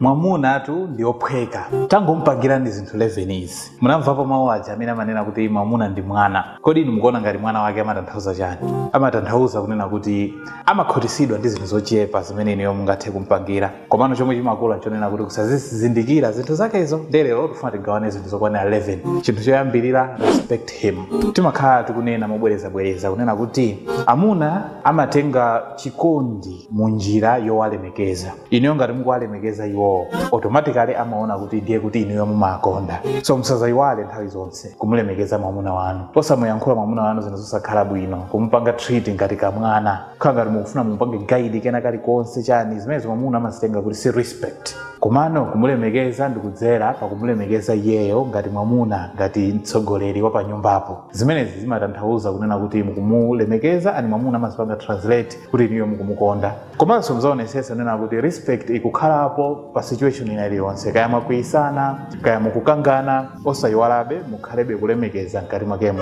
mwamuna atu ndi ophweka. Tangomupangira ndi zinthu 11 izi. Munamvapo mawu aja amene amanena kuti mwamuna ndi mwana. Kodi inu mukuona ngati mwana wake amatanthauza chani? Amatanthauza kunena kuti amakhutisidwa ndi zinthu zochepa zimene inuyo mungathe kumpangira. Komano chomwe chimakula chonena kuti kusazizindikira zinthu zakezo lero tifuna tigawane zinthu zokwana 11. Chinthu choyambirira respect him. Timakhala tikunena mobwereza kunena kuti amuna amatenga chikondi munjira yowalemekeza. Inuyo ngati mukuwalemekeza iwo automatically amaona kuti ndiye kuti inuyo mumakonda. So musazayiwale nthawi zonse kumulemekeza mwamuna wanu. Osamuyankhula mwamuna wanu zinthu zosakhala bwino, kumupanga treat ngati kamwana. Khala ngati mukufuna mumupange guide kena kalikonse chani, zimene mwamuna amazitenga kuti si respect. Komano kumulemekeza ndikudzera pa kumulemekeza iyeyo ngati mwamuna, ngati mtsogoleri wa pa nyumbapo. Zimenezi zimatanthauza kunena kuti mukumulemekeza ani mwamuna amazipanga translate kuti inuyo mukumukonda. Komanso muzaonesesa kunena kuti respect ikukhalapo pa situation ina iliyonse, kaya mwakuyisana, kaya mukukangana, osayiwalabe mukhalebe kulemekeza mkati mwakemo.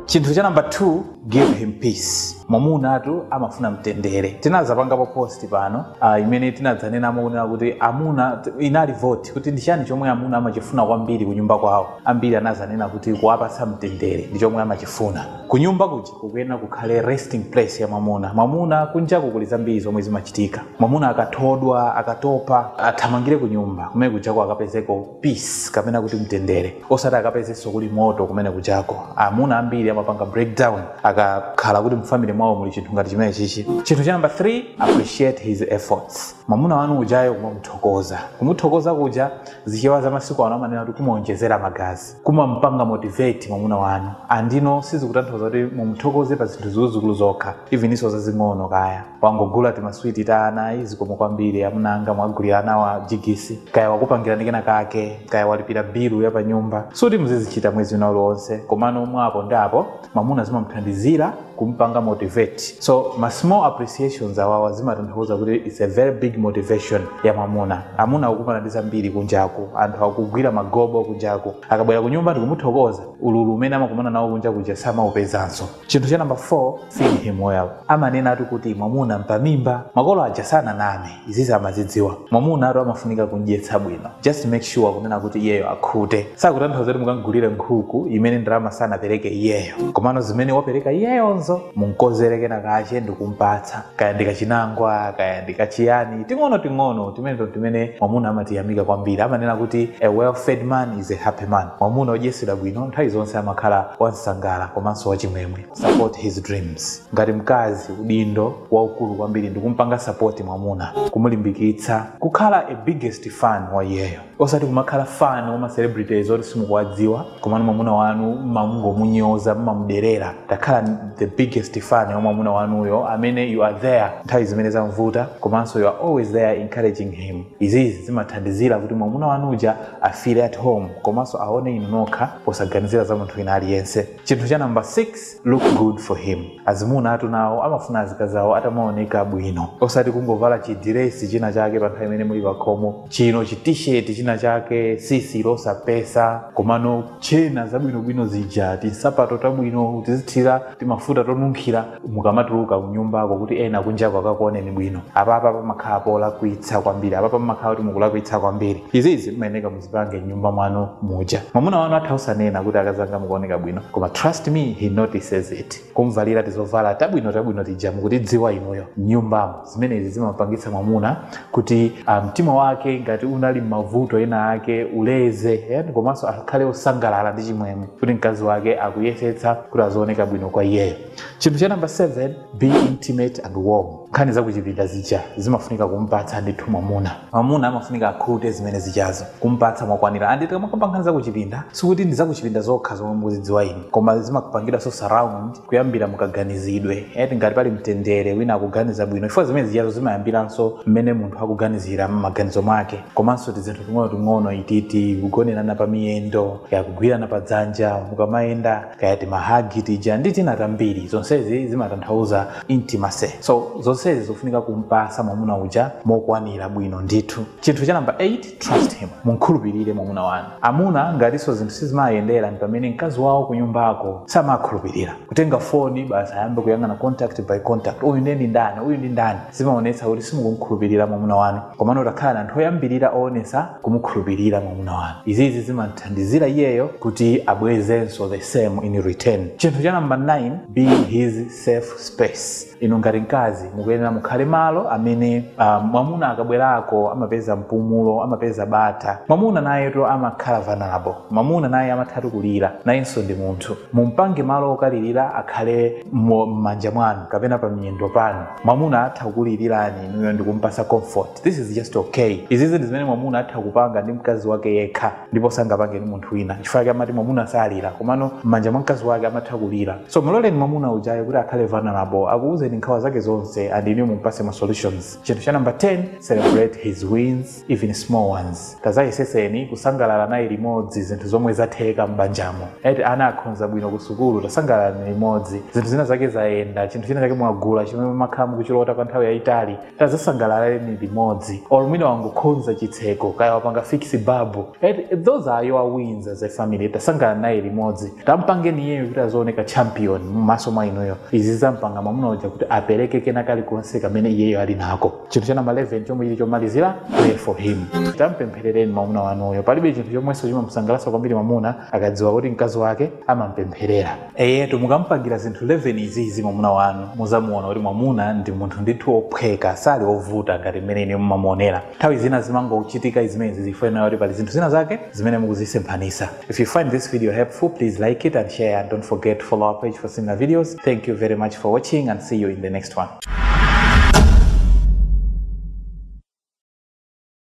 Chinthu cha number 2, give him peace. Mwamuna atu amafuna mtendere. Tinazapangapo post pano imene tinadzanena kunena kuti amuna inali vote kuti ndichani chomwe amuna amachifuna kwambiri kunyumba kwawo. Ambiri anazanena kuti kuwapatsa mtendere ndi chomwe amachifuna. Kunyumba kuja kukuyenera kukhale resting place ya mwamuna. Mwamuna kunjaku kuli zambiri zomwe zimachitika. Mwamuna akathodwa, akatopa, athamangire kunyumba kumene kujako akapezeko peace kapena kuti mtendere. Osati akapezeso kuli moto kumene kujako. Amuna ambiri amapanga breakdown akakhala kuti mfamily mwawo muli chinthu ngati chimene chichi. Chinthu cha number 3, appreciate his efforts. Mwamuna wanu ujayo kumuthokoza. Kumuthokoza kuja zichewa za masiku ano amanena kuti kumuonjezera magazi, kumampanga motivate mwamuna wanu. Andino sizikutanthauza kuti mumuthokoze pa zinthu zuzukulu zokha, even iso zazing'ono kaya wangogula timaswiti ta ana izi komwe kwambiri amunanga mwagulira ana wa jigisi, kaya wakupangira ndikena kake, kaya walipira bilu ya pa nyumba. Suti muzizichita mwezi uno lonse, komano mwapo ndapo mwamuna zimamthandizira kumpanga motivate. So ma small appreciations awawa zimatanthauza kuti it's a very big motivation ya mwamuna. Amuna akukumana ndi zambiri kunjaku, anthu akugwira magobo kunjaku, akabwera kunyumba ndikumuthokoza ululu umene amakumana nawo kunjaku jasama upezanso. Chinthu cha number 4, feed him well. Amanena atu kuti mwamuna mpamimba makolo ajasana nane, izizi amazidziwa. Mwamuna atu amafunika kunjetsa bwino, just make sure kunena kuti iyeyo akhute. Sakutanthauza kuti mukangulire nkhuku imene ndalama sana pereke iyeyo, komano zimene wapereka iyeyo munkozereke na kache ndikumpatsa, kaya ndikachinangwa, kaya ndikachiyani ting'ono timene mwamuna amatiyamika kwambiri. Amanena kuti a well-fed man is a happy man. Mwamuna odyesera bwino nthawi zonse amakhala wansangala komanso wachimwemwe. Support his dreams. Ngati mkazi udindo waukulu kwambiri ndikumpanga support mwamuna, kumulimbikitsa, kukhala a biggest fan wa iyeyo. Osati kumakhala fan wa celebrities oti simukuwadziwa, komano mwamuna wanu mamungomunyoza, mamuderera. Takhala the biggest fan ya mwamuna wanuyo amene you are there nthawi zimene zamvuta, komanso you are always there encouraging him. Izizi zimathandizira kuti mwamuna wanuja afeel at home, komanso aone inu nokha posaganizira za munthu ina aliyense. Chinthu cha number 6, look good for him. Azimuna atu nawo amafuna azikazi awo atamaoneka bwino, osati kungovala chidress china chake pa nthawi imene muli pakhomo, chino chi-t-shirt china chake, sisi losa pesa, komano chena zabwinobwino zija, tisapato tabwino, tizithira timafuta tonunkhira mukamatuluka kunyumbako kuti ena kunjako akakuoneni bwino. Apapa pamakhala polakwitsa kwambiri, apapa pamakhala kuti mukulakwitsa kwambiri. Izizi mmayeneka muzipange nyumba mwanu muja. Mwamuna wanu athausanena kuti akazanga mukuoneka bwino, koma trust me, he notices it. Kumvalira tizovala tabwino tija mukutidziwa inuyo nyumbamo. Zimenezi zimapangitsa mwamuna kuti mtima wake ngati unali mavuto ena ake uleze, komanso akhale osangalala ndi chimwemwe kuti mkazi wake akuyesetsa kuti azooneka bwino kwa iyeyo. Chinthu cha number 7, be intimate and warm. Nkhani zakuchipinda zija zimafunika kumpatsa ndithu mwamuna. Mwamuna amafunika akhute zimene zijazo, kumpatsa mwakwanira. Andi tikamapanga nkhani zakuchipinda sikuti ndi zakuchipinda zokha zomwe muzidziwa inu, koma zimakupangira so surround kuyambira mukaganizidwe. Ngati pali mtendere wina akuganiza bwino, ifo zimene zijazo zimayambiranso mmene munthu akuganizira m'maganizo mwake. Komanso tizinthu ting'ono ititi kugonerana pa miyendo, kugwirana pa dzanja mukamayenda, kaya timahagi tija ndi tina tambiri. Zonsezi zimatanthauza intimacy. So zonse zonsezi zofunika kumpasa mwamuna uja mokwanira bwino ndithu. Chinthu cha number 8, trust him. Munkhulupirire mwamuna wanu. Amuna ngatiso zinthu sizimayendera ndi pamene mkazi wawo ku nyumbako samakhulupirira. Kutenga foni basi ayambe kuyang'ana contact by contact. Uyu ndi ndani, uyu ndi ndani. Zimaonetsa kuti simukumkhulupirira mwamuna wanu. Komano utakhala anthu oyambirira oonesa kumukhulupirira mwamuna wanu. Izizi zimathandizira iyeyo kuti abwezenso the same in return. Chinthu cha number 9, be his safe space. Inu ngati mkazi mukuyenera mukhale malo amene mwamuna akabwerako amapeza mpumulo, amapeza bata. Mwamuna nayeto amakhala vulnerable. Mwamuna naye amathatu kulira, nayenso ndi munthu. Mumpange malo okalirira akhale m'manja mwanu kapena pa miyendo panu. Mwamuna atha kukulilirani inuyo ndi kumpasa comfort. This is just okay. Izizi ndi zimene mwamuna atha kupanga ndi mkazi wake yekha ndipo sangapange ndi munthu wina. Chifukwa amati mwamuna salira komano m'manja mwa mkazi wake amatha kulira. So muloleni mwamuna ujayo kuti akhale vulnerable, akuuzeni nkhawa zake zonse and inu mumpase ma solutions. Chinthu cha number 10, celebrate his wins, even small ones. Tazayeseseni kusangalala naye limodzi zinthu zomwe zatheka m'banjamo. Ana akhonza bwino ku sukulu, tasangalala limodzi. Zinthu zina zake zaenda, chinthu china chake mwagula chimene makhala mukuchilota pa nthawi yayitali, tazasangalaleni limodzi. Or mwina wangokhonza chitseko kaya wapanga fix babu. Those are your wins as a family. Tasangalala naye limodzi. Tampangeni yeye kuti azooneka champion m'maso mwa inuyo. Izi zampanga mwamuna uja kuti apereke kena kalikonse kamene iyeyo ali nako. Chinthu cha number 11 chomwe chili chomalizira, pray for him. Tampempherereni mwamuna wanuyo. Palibe chinthu chomwenso chimamusangalatsa kwambiri mwamuna akadziwa kuti mkazi wake amampempherera. Mukampangira zinthu 11 izizi mwamuna wanu, muzamuona kuti mwamuna ndi munthu ndithu ophweka, sali ovuta ngati mmene inu mumamuonera. Nthawi zina zimangochitika izimene zifuna kuti pali zinthu zina zake zimene mukuzisemphanisa. If you find this video helpful, please like it and share, and don't forget to follow our page for similar videos. Thank you very much for watching and see you in the next one.